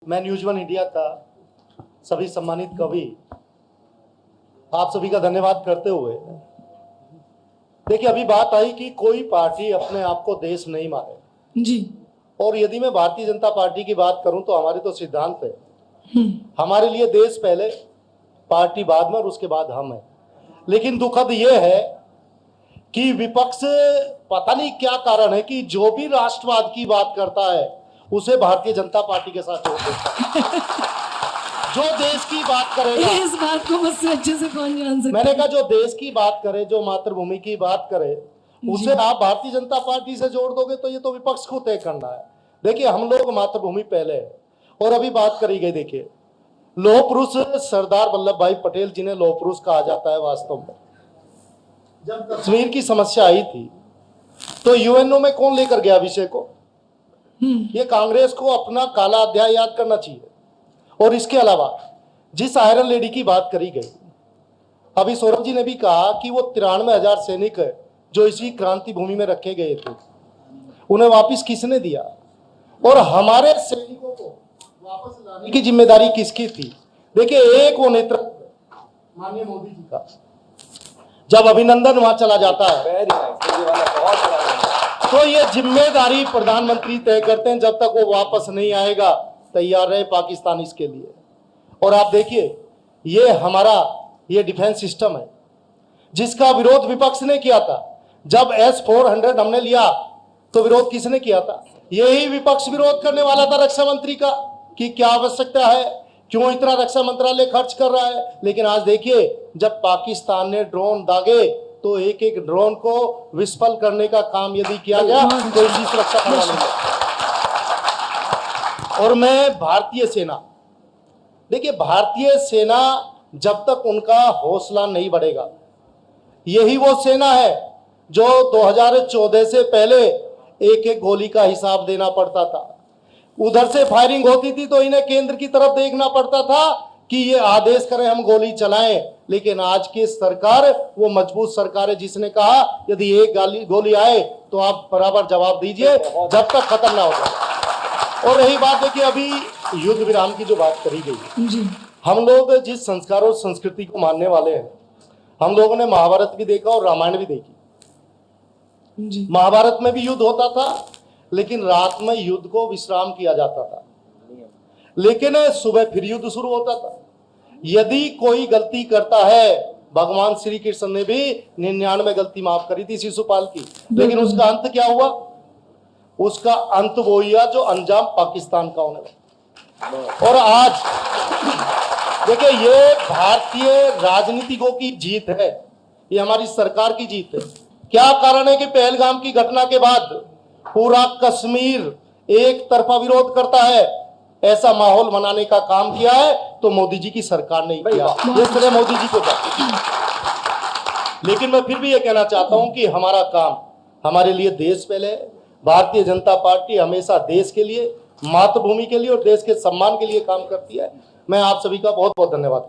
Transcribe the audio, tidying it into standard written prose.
मैं news one India का सभी सम्मानित कवि आप सभी का धन्यवाद करते हुए, देखिए अभी बात आई कि कोई पार्टी अपने आप को देश नहीं माने जी। और यदि मैं भारतीय जनता पार्टी की बात करूं तो हमारे तो सिद्धांत है, हमारे लिए देश पहले, पार्टी बाद में और उसके बाद हम हैं। लेकिन दुखद यह है कि विपक्ष पता नहीं क्या कारण है कि जो भी राष्ट्रवाद की बात करता है उसे भारतीय जनता पार्टी के साथ जोड़ देता है। जो देश की बात करेगा, इस बात को मुझसे अच्छे से कौन जान सकता है? मैंने कहा जो देश की बात करे, जो मातृभूमि की बात करे, उसे आप भारतीय जनता पार्टी से जोड़ दोगे तो ये तो विपक्ष को तय करना है। देखिए हम लोग मातृभूमि पहले है और अभी बात करी गई। देखिए लौह पुरुष सरदार वल्लभ भाई पटेल जिन्हें लौह पुरुष कहा जाता है, वास्तव में जब कश्मीर की समस्या आई थी तो यूएनओ में कौन लेकर गया विषय को? ये कांग्रेस को अपना काला अध्याय याद करना चाहिए। और इसके अलावा जिस आयरन लेडी की बात करी गई, अभी सौरभ जी ने भी कहा कि वो 93,000 सैनिक जो इसी क्रांति भूमि में रखे गए थे, उन्हें वापस किसने दिया? और हमारे सैनिकों को वापस लाने की जिम्मेदारी किसकी थी? देखिए एक वो नेतृत्व माननीय मोदी जी का, जब अभिनंदन वहां चला जाता है तो ये जिम्मेदारी प्रधानमंत्री तय करते हैं। जब तक वो वापस नहीं आएगा तैयार रहे पाकिस्तान इसके लिए। और आप देखिए ये हमारा ये डिफेंस सिस्टम है जिसका विरोध विपक्ष ने किया था। जब S-400 हमने लिया तो विरोध किसने किया था? यही विपक्ष विरोध करने वाला था रक्षा मंत्री का कि क्या आवश्यकता है, क्यों इतना रक्षा मंत्रालय खर्च कर रहा है। लेकिन आज देखिए जब पाकिस्तान ने ड्रोन दागे तो एक एक ड्रोन को विस्फल करने का काम यदि किया गया तो इसी सुरक्षा प्रणाली में। और मैं भारतीय सेना, देखिए भारतीय सेना जब तक उनका हौसला नहीं बढ़ेगा, यही वो सेना है जो 2014 से पहले एक एक गोली का हिसाब देना पड़ता था। उधर से फायरिंग होती थी तो इन्हें केंद्र की तरफ देखना पड़ता था कि ये आदेश करें हम गोली चलाएं। लेकिन आज की सरकार वो मजबूत सरकार है जिसने कहा यदि एक गोली आए तो आप बराबर जवाब दीजिए जब तक खत्म ना हो जाए। और रही बात देखिए अभी युद्ध विराम की जो बात करी गई, हम लोग जिस संस्कार और संस्कृति को मानने वाले हैं, हम लोगों ने महाभारत भी देखा और रामायण भी देखी। महाभारत में भी युद्ध होता था लेकिन रात में युद्ध को विश्राम किया जाता था, लेकिन सुबह फिर युद्ध शुरू होता था। यदि कोई गलती करता है, भगवान श्री कृष्ण ने भी 99 गलती माफ करी थी शिशुपाल की, लेकिन उसका अंत क्या हुआ? उसका अंत वो हुआ जो अंजाम पाकिस्तान का होने लगा। और आज देखिए ये भारतीय राजनीतिकों की जीत है, ये हमारी सरकार की जीत है। क्या कारण है कि पहलगाम की घटना के बाद पूरा कश्मीर एक तरफा विरोध करता है? ऐसा माहौल बनाने का काम किया है तो मोदी जी की सरकार ने किया, जिस तरह मोदी जी को लेकिन मैं फिर भी ये कहना चाहता हूं कि हमारा काम, हमारे लिए देश पहले है। भारतीय जनता पार्टी हमेशा देश के लिए, मातृभूमि के लिए और देश के सम्मान के लिए काम करती है। मैं आप सभी का बहुत बहुत धन्यवाद।